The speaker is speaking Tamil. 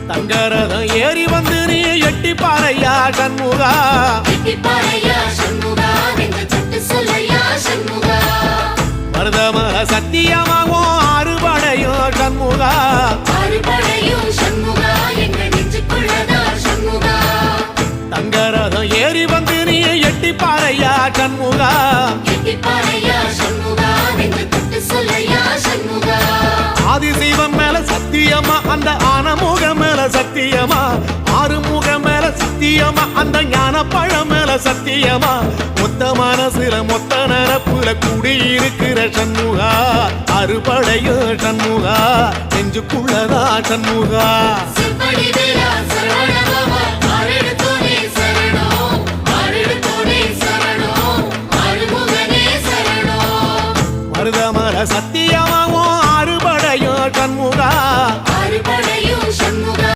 தங்கரதம் ஏறி வந்து நீ எட்டி பாறையா சண்முகா மருதமர சத்தியமாகும் ஆறுபடையும் சண்முகா தங்கரதம் ஏறி வந்து நீ எட்டி பாறையா சண்முகா ஆதிசைவம் மேல சத்தியமா அந்த ஆனமுகம் மேல சத்தியமா ஆறுமுகம் மேல சத்தியமா அந்த ஞான பழம் மேல சத்தியமா மொத்த மனசுல மொத்த நரப்புல குடியிருக்கிற சண்முகா அறுபடையோ சண்முகா நெஞ்சுக்குள்ளதா சண்முகா